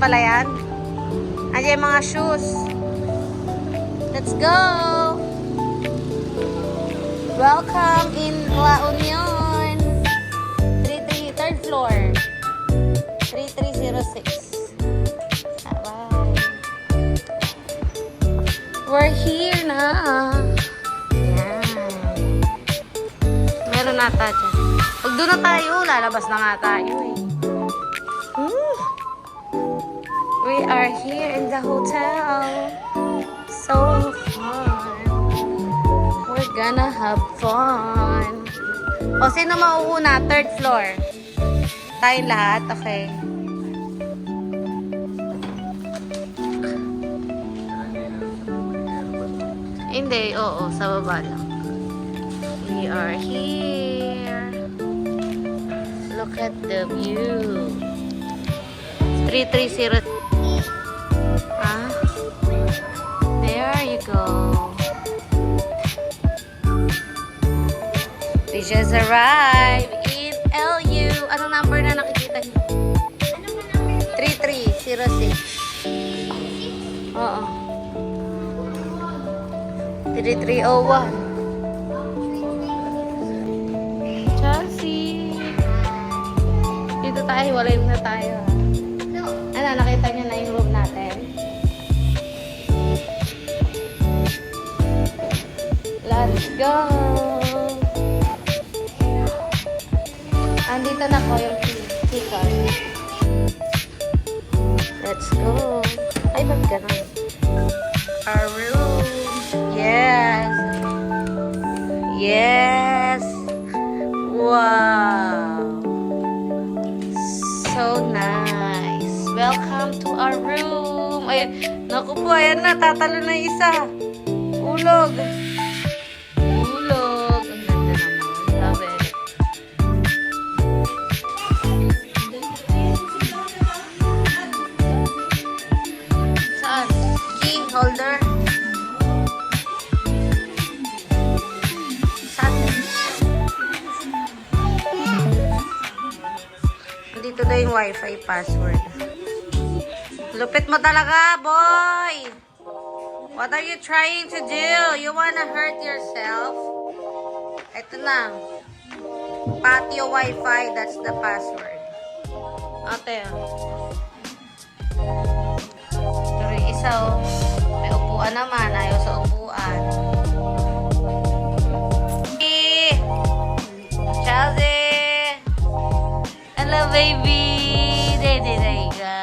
pala yan. Andiyan yung mga shoes. Let's go! Welcome in La Union. 3rd floor. 3306. Wow. We're here na. Yan. Meron nata dyan. Pag doon na tayo, lalabas na nga tayo eh. We are here in the hotel. So fun. We're gonna have fun. O, sino mauuna? 3rd floor. Tayong lahat? Okay. Hindi, oo. Sa baba lang. We are here. Look at the view. 330. Ah? There you go. We just arrived in LU. Anong number na nakikita niyo? 3306. Oo. 3301. Chelsea. Dito tayo. Walay na tayo. Ano, nakita niyo na yung room natin? Let's go! Andito na ko yung keycard. Let's go! Ay, ba't ganun? Our room! Yes! Yes! Wow! So nice! Welcome to our room! Ay, naku po, ayan na, tatalo na isa. Ulog! Ulog! Ang ganda naman. Love it. Saan? Key holder? Saan? Dito na yung wifi password. Lupit mo talaga, boy! What are you trying to do? You wanna hurt yourself? Ito na. Patio wifi, that's the password. Ate. Pero yung isa, oh. May upuan naman. Ayaw sa upuan. Chelsea! Hello, baby! There you go.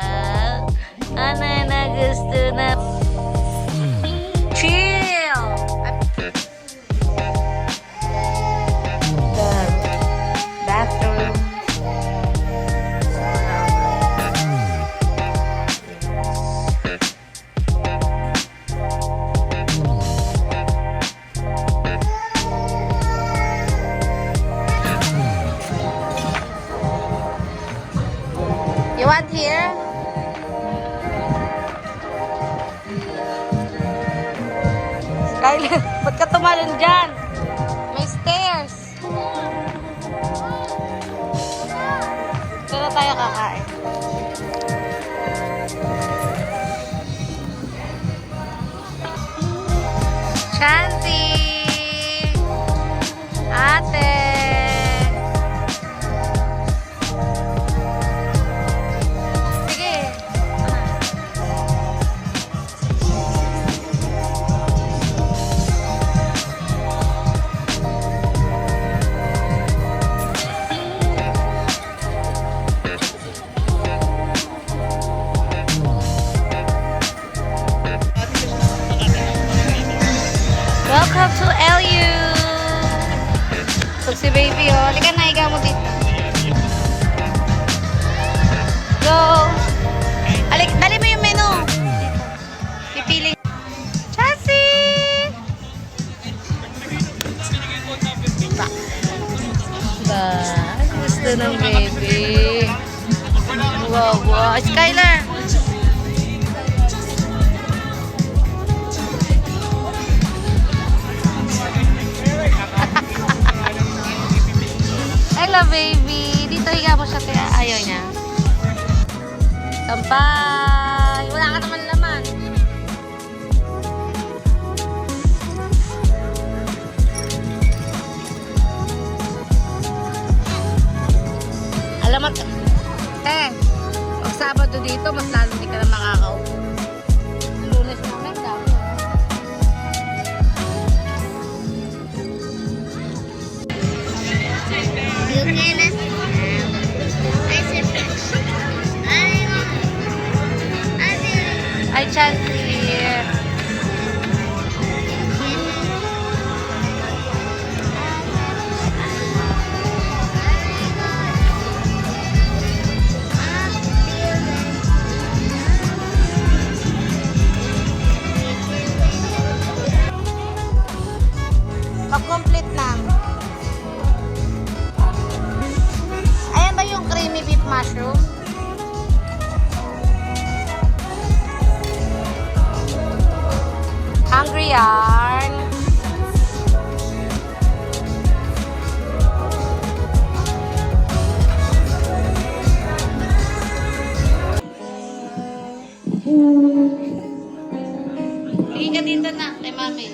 Ano na gusto na? Chill! The bathroom. You want here? Skyler, ba't ka tumalon dyan? May stairs. Dito tayo kakain. Chancy! Ate! Sige. Welcome to LU! So si baby, oh. Halika na, higa mo dito. Go! Dali mo yung menu. Pipili. Chelsea! Ba? Gusto ng baby. Wow, wow. Skyler! Hello, baby. Dito higa mo siya kaya ayaw niya. Kampay! Wala ka naman laman. Alam mo, pag Sabado dito, mas lalo hindi ka na makakaupo. Lunes namin, dami. Ay, Chelsea. Pa-complete lang. Ayan ba yung creamy beef mushroom? Hungry yarn. Sige ka dito na, kay mami.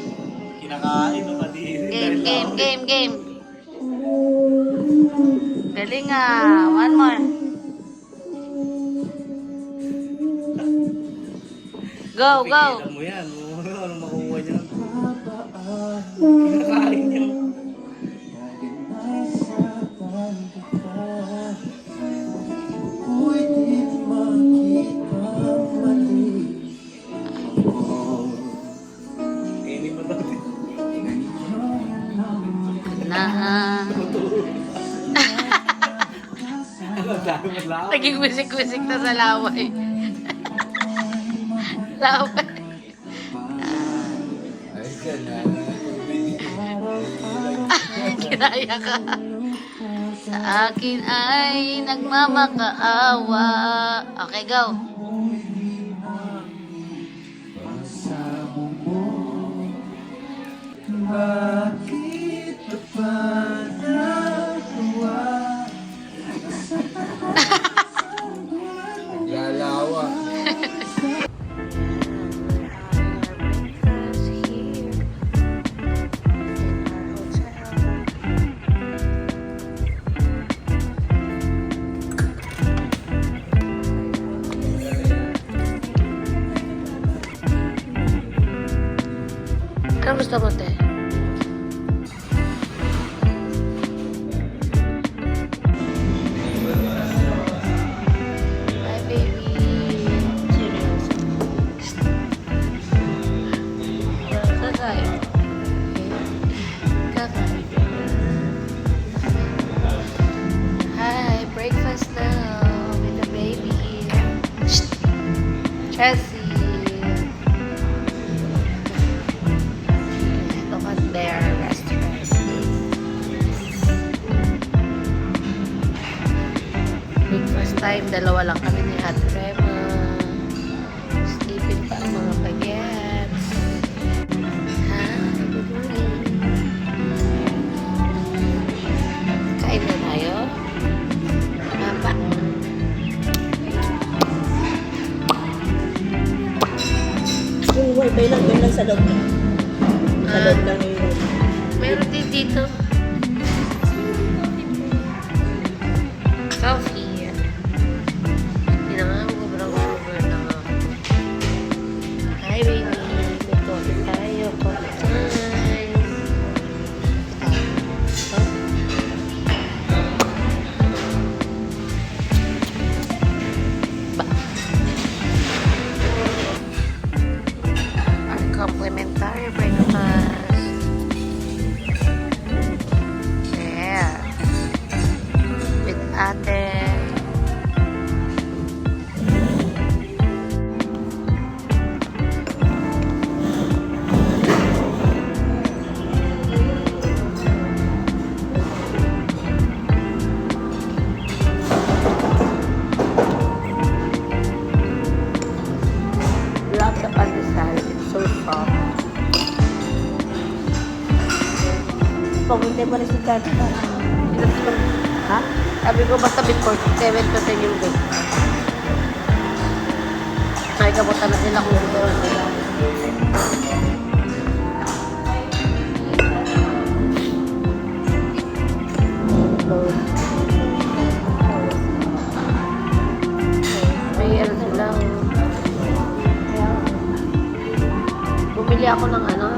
Kinakain o pati. Game. Galing ah. One more. Go. Pigilan mo yan. Ano makukuha niya? Kinakain niya. Kainin mo daw. Na. Ang dami mo lang. Naging wisik-wisik na sa laway. Laway. Kinaya ka. Sa akin ay nagmamakaawa. Okay, go. Bakit pa nagawa? Naglalawa. Ano gusto mo, te? Hi, baby. Serious. Kakain. Kakain. Hi, breakfast now with the baby. Chelsea. Look at their restaurant. Breakfast time, dalawa lang kami ni Ate Rema. Sleeping pa ang mga bagets. Ha? Good morning. Kain na tayo? Papa. Yung wifi lang, yun lang sa loob na. Sa loob lang yung wifi. Meron din dito. Coffee. Hindi naman ako sobrang na nga. Hi, baby. May coffee tayo. Coffee time. Complimentary breakfast. Yeah. With ate. Love the pandesal. It's so soft. Pag-untay pa rin si Kat. Ha? Sabi ko basta before 7 to 10 yung bake. Ay, kabutan na sila kung ito. May ano sila. Bumili ako ng ano.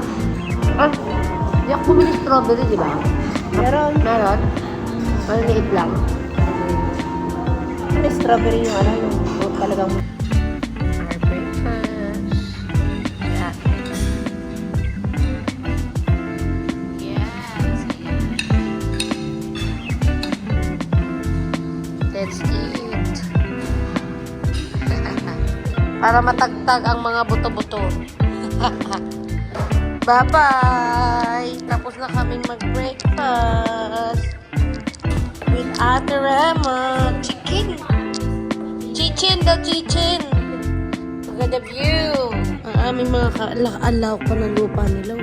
Hindi ako bumili strawberry, di ba? Meron. Meron? Maliliit lang. Ano strawberry yung ano, yung talagang Our breakfast. Yeah. Yes. Let's eat. Para matagtag ang mga buto-buto. Bye-bye! Tapos na kaming mag-breakfast. With Ate Rema. Chicken! Chichen daw, chichen! Look at the view! Ang aming mga alaw pa ng lupa nila.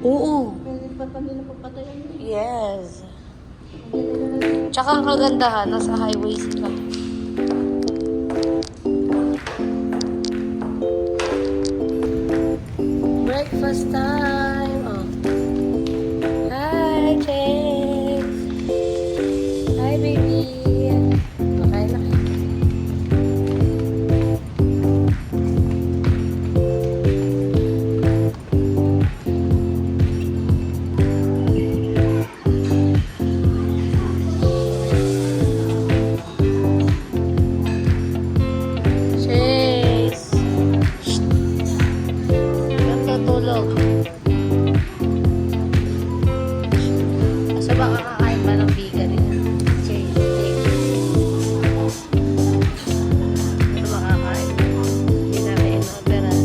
Oo. Yes. Tsaka ang kagandahan, nasa highway sila. Breakfast time! Oh. Hi, Jake! Hi, baby! Okay na. Chase! Natutulog. Asa ba kakakain ba ng biga niya? Chase, asa ba kakain? Hindi namin in-orderan.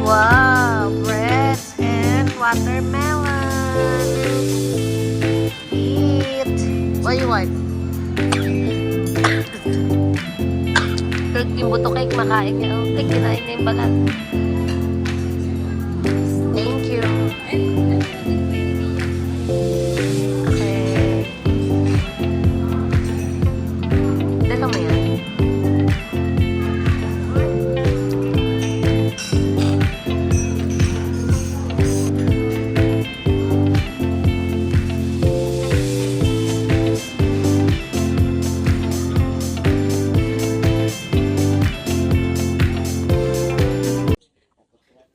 Wow! Bread and watermelon! Eat! What you want? Cake yung buto cake, makain niya. Oh, cake, kinain na yung balat. Thank you. Okay. Dala mo yan.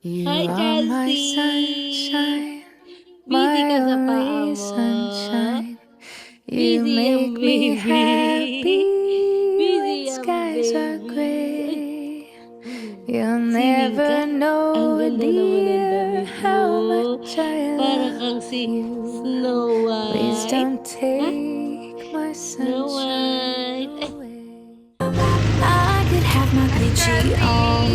You Hi, are my Chelsea. sunshine, Busy ka sa my paa only mo. sunshine. Busy You make ang me baby. happy Busy when ang skies are baby. gray. You'll Swimming never ka? know, Ang ganda naman ng dear, damit how mo. much I Para love kang si you. Snow Please White. don't take my Snow sunshine White. Ay, away. I could have my Gucci on.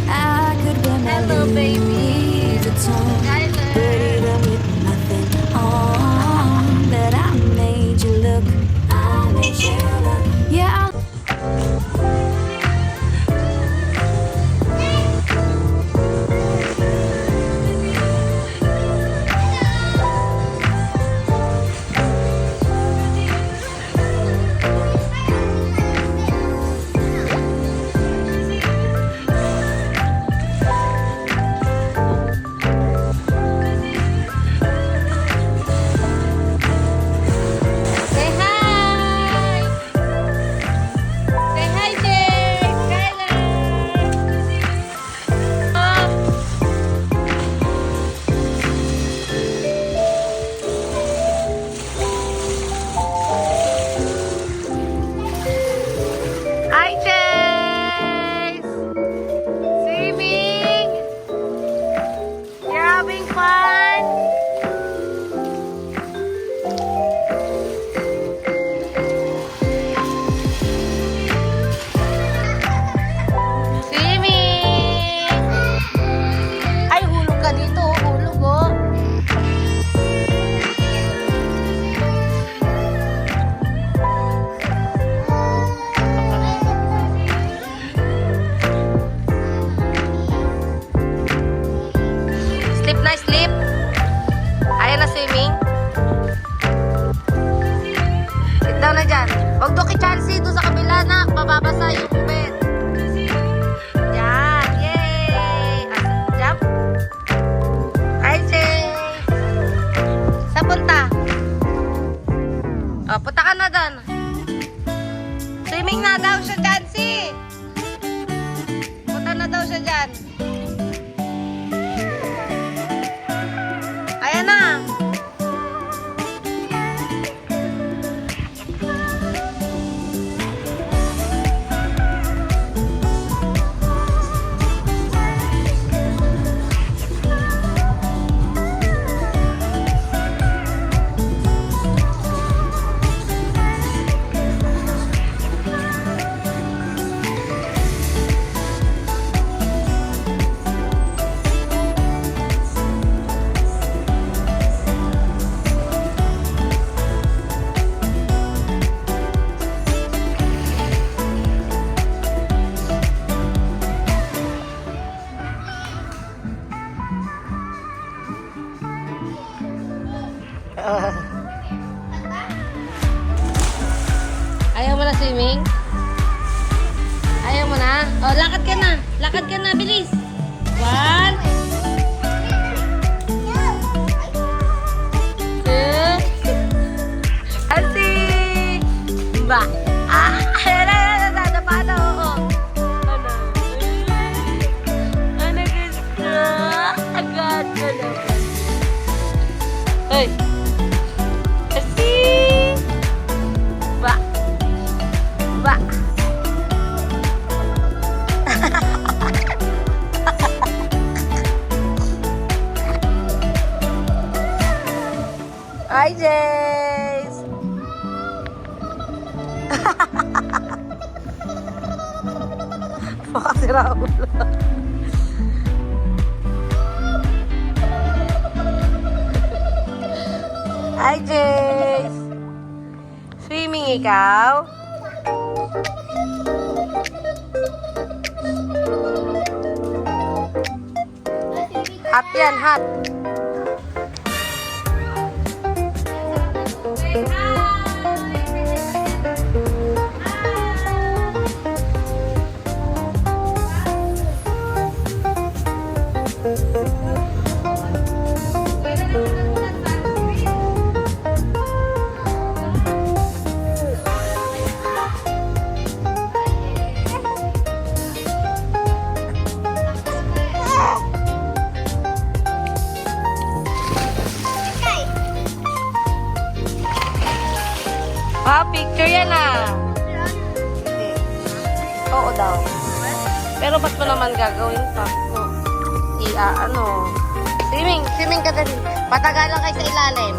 I could wear my hello, baby. Louis Vuitton. Tyler. But even with nothing on, that I made you look. I made you look. Yeah, Say hi! Say hi, Jake! Skylar! Oh. Hi, Jake! Swimming! You're having fun? Swimming! Ay, hulog ka dito. Hulog, oh. Sleep na, sleep. Ayaw na swimming. Huwag doon kay Chansey, doon sa kabila na. Mababasa yung bed. Yan. Yay! Jump. Hi, Jay. Saan punta? O, punta ka na doon. Swimming na daw siya, Chansey. Punta na daw siya dyan. Ayan na. Ayaw mo na swimming? Ayaw mo na? O, lakad ka na. Lakad ka na, bilis. 1, 2, Ansi! Ba? Ah! Paano? Oo. Ano? Ano gusto? Agad ka naman. Hey! Ansi! Ba? Ba? Hi, Jace! Makasira ulo. Hi, Jace! Swimming ikaw? Hot yan, hot. Ah, picture yan ah. Oo daw. Pero ba't mo naman gagawin pa? Ano? Swimming ka dali. Patagalan kayo sa ilalim.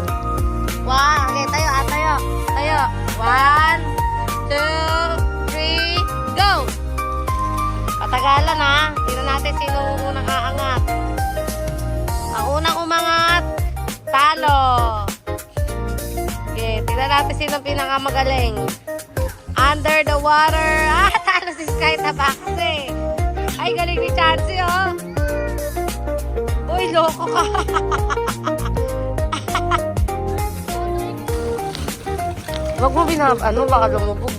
Wow, okay, tayo, tayo. Tayo. 1, 2, 3, go! Patagalan ha. Tingnan natin sino unang aangat. Ang unang umangat, talo. Okay, tingnan natin sino pinakamagaling. Under the water. Ah, talo si Sky Tabaksi. Ay, galing ni Chansey, oh. Uy, loko ka. Wag mo ano, baka lumubog.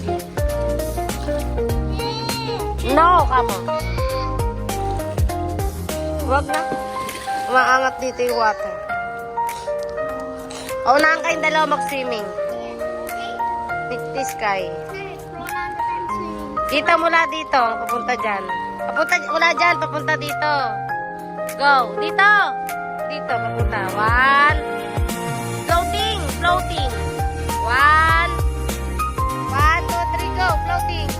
No, kamo. Wag na. Umaangat dito yung water. O, unahan kayong dalawa mag-swimming. This Sky. Dito mula dito. Papunta dyan. Mula dyan. Papunta dito. Go. Dito. Dito. Papunta. 1. Floating. Floating. 1. 1, 2, 3, go. Floating.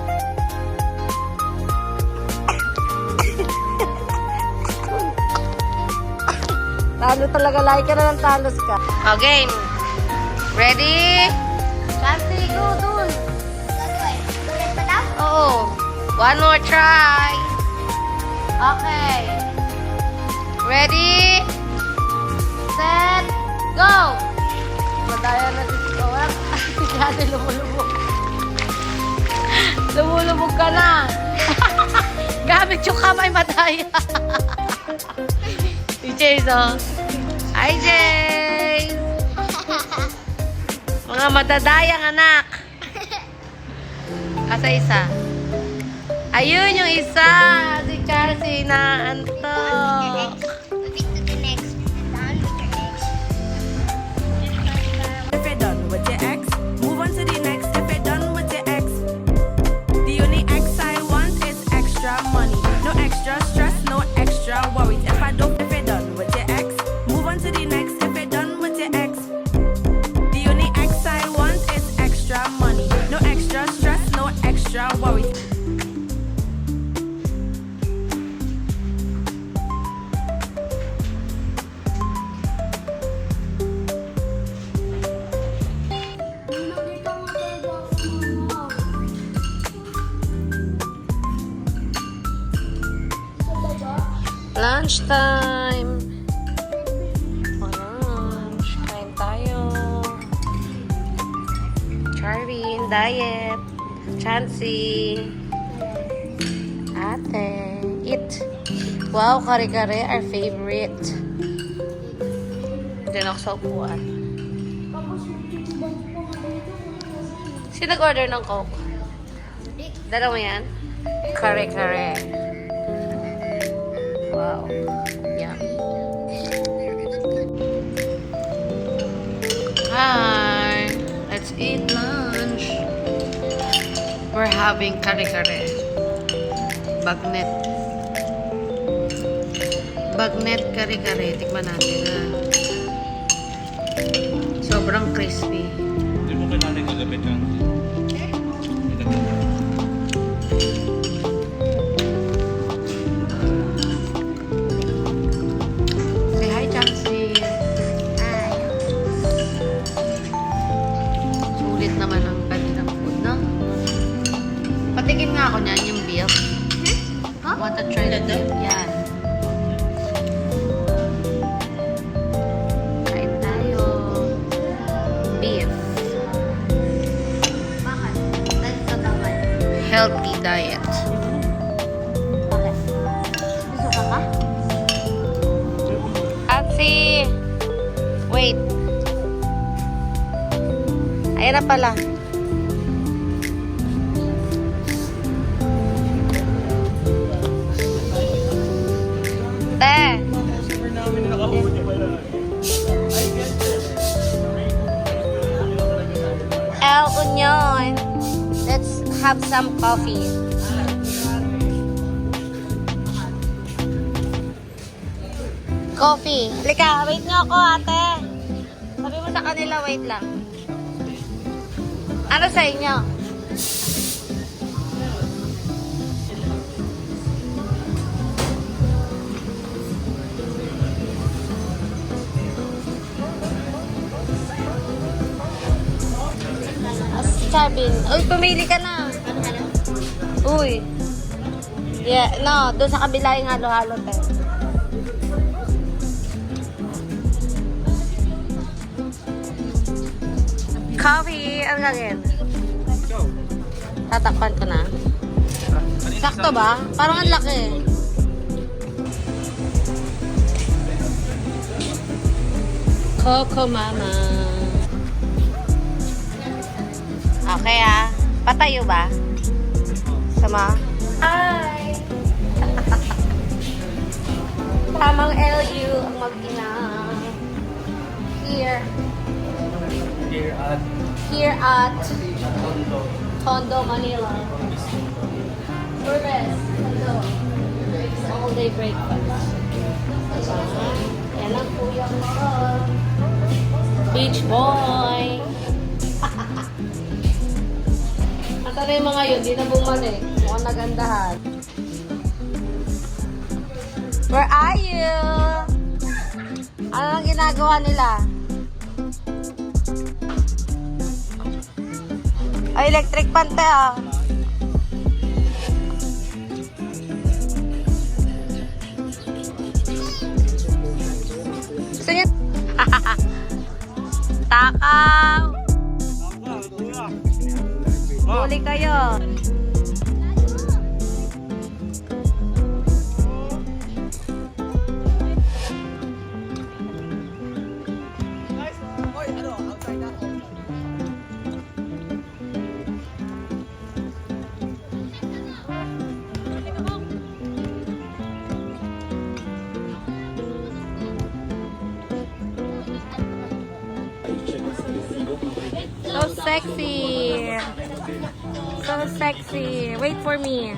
Talo talaga. Lagi ka na ng talos ka. Okay. Ready? Chansey, go dun. Oo. One more try. Okay. Ready? Set. Go. Madaya na dito. Si Daddy lumulubog. Lumulubog ka na. Gamit yung kamay, madaya. Si Jace, oh. Hi, Jace. Mga madadayang anak. Asa isa? Ayun yung isa! Si Chelsea na antok. Moving to the next. Down with your next. If you're done with your ex, move on to the next. If you're done with your ex, the only ex I want is extra money. No extra stress, no extra worries. If you're done with your ex, move on to the next. If you're done with your ex, the only ex I want is extra money. No extra stress, no extra worries. Lunchtime! Lunch! Kain tayo. Charvin, diet. Chansey. Ate. Eat. Wow, kare-kare, our favorite. Diyan ako sa upuan. Sino nag-order ng Coke? Dalawa yan? Kare-kare. Wow. Yummy. Hi. Let's eat lunch. We're having kare-kare. Bagnet. Bagnet kare-kare. Tikman natin ha. Sobrang crispy. Hindi mo kailangan magapit yan. Say hi, Chansey. Hi. Sulit naman ang kanilang food, no? Patikin nga ako niyan, yung beef. Huh? Want to try the beef? Yan. Kain tayo. Beef. Bakit? Dahil sa bawal. Healthy diet. Bakit? Gusto ka ka? Atsi! Wait. Ayan na pala. Te! El Union. Let's have some coffee. Coffee. Halika, wait nyo ako, ate. Sabi mo sa kanila, wait lang. Ano sa inyo? Sabin. Uy, pumili ka na. Uy. Yeah, no, doon sa kabila yung halo-halo, te. Coffee. Ano gagawin? Tatakpan ko na. Sakto ba? Parang ang laki. Coco Mama. Okay ah. Patayo ba? Sama? Hi! Tamang LU ang mag-ina. Here. Here at Tondo, Manila. Service. Tondo. All day breakfast. Yan ang kuya ko. Beach boy. At ano yung mga yun, di na bumalik. Mukhang nagandahan. Where are you? Ano ang ginagawa nila? Ay, electric pan te ah. Gusto niyo? Takaw! Huli kayo. sexy. So sexy. Wait for me.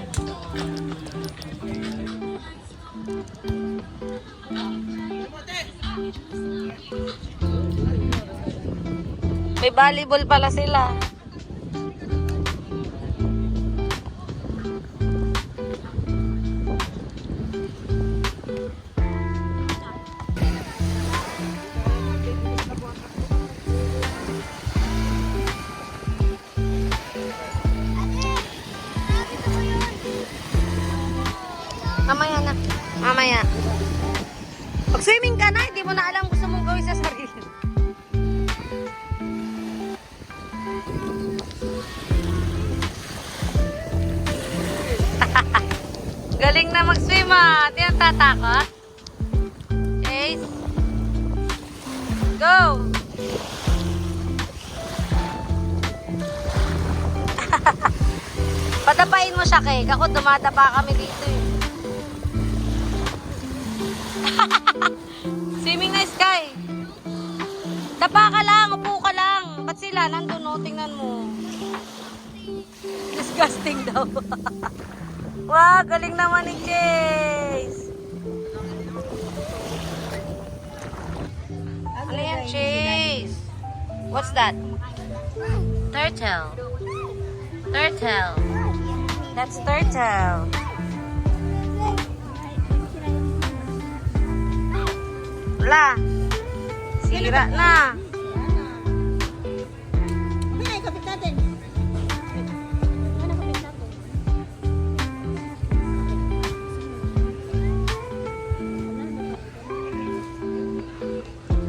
May volleyball pala sila. Mamaya na. Mamaya. Pag-swimming ka na, hindi mo na alam gusto mong gawin sa sarili. Galing na mag-swim ah. Di ang tatakot. Chase. Go! Padapain mo siya, Kay. Ako, dumadapa kami dito eh. Swimming na, Sky. Dapa ka lang, upo ka lang. Ba't sila? Nandun, no? Tingnan mo. Disgusting daw. Wow, galing naman ni Chase. Ano yan, Chase? What's that? Turtle. Turtle. That's turtle. Wala. Sira na. Ay, kapit natin.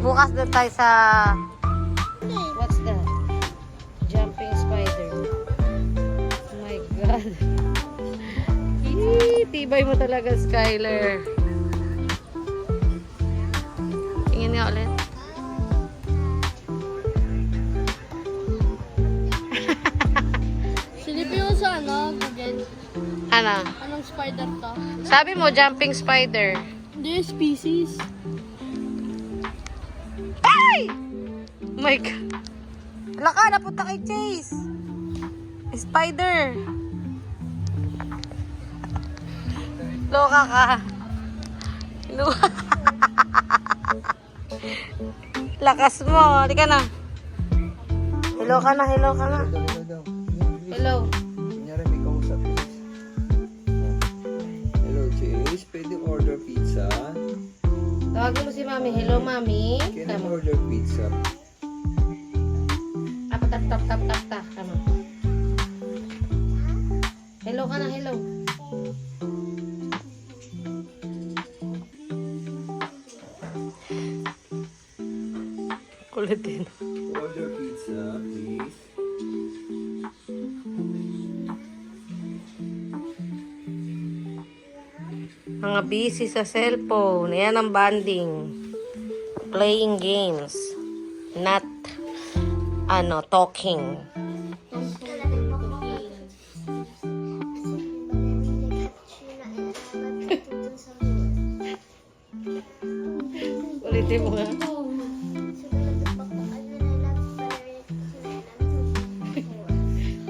Bukas doon tayo sa... What's that? Jumping spider. Oh my God. Eee, tibay mo talaga, Skyler. Tingin nga ulit. Silipin mo sa Google. Ano? Anong spider to? Sabi mo, jumping spider. Hindi, species. Ay! Oh my God. Wala ka, napunta kay Chase. Spider. Loka ka. Lakas mo. Halika na. Hello ka na, hello ka na. Hello. Kunyari may kausap. Hello, Chase. Pwede order pizza? Tawagin mo si Mami. Hello, Mami. Can I Tama. order pizza? Tap, tap, tap, tap, tap, tap. Tama. Hello ka na, hello. Kulit din. Order pizza, please. Mga busy sa cellphone. Yan ang bonding. Playing games. Not, talking. Ulitin mo nga.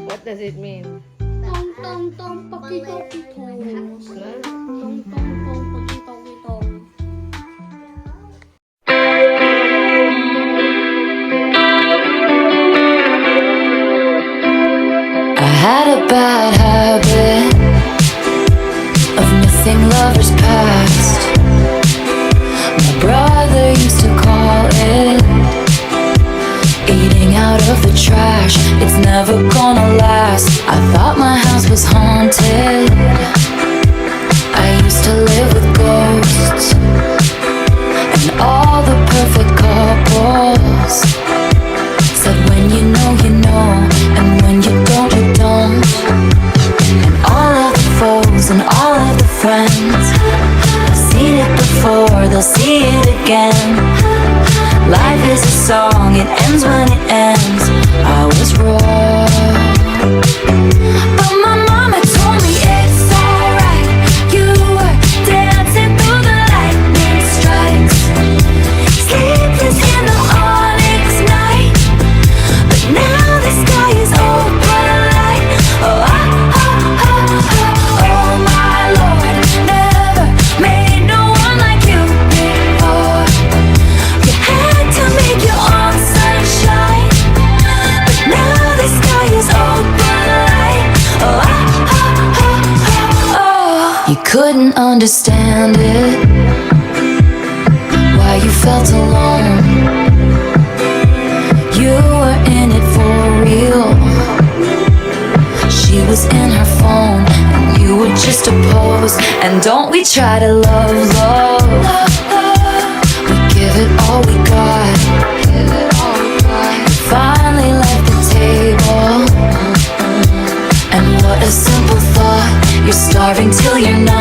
What does it mean? Tong tong tong pakitong kitong. Na? Tong tong tong pakitong kitong. I had a bad habit of missing lovers past. My brother used to call it eating out of the trash. It's never gonna last. I thought my house was haunted. I used to live with ghosts and all the perfect couples said when you know, and when you don't, you don't. And all of the foes and all of the friends have seen it before, they'll see it again. Life is a song, it ends when it ends. I was wrong, but my mama told me it's alright. You were dancing through the lightning strikes, sleepless in the onyx night. But now this couldn't understand it, why you felt alone. You were in it for real. She was in her phone and you were just a pose. And don't we try to love, love. We give it all we got. Finally left the table. And what a simple thought. You're starving till you're not.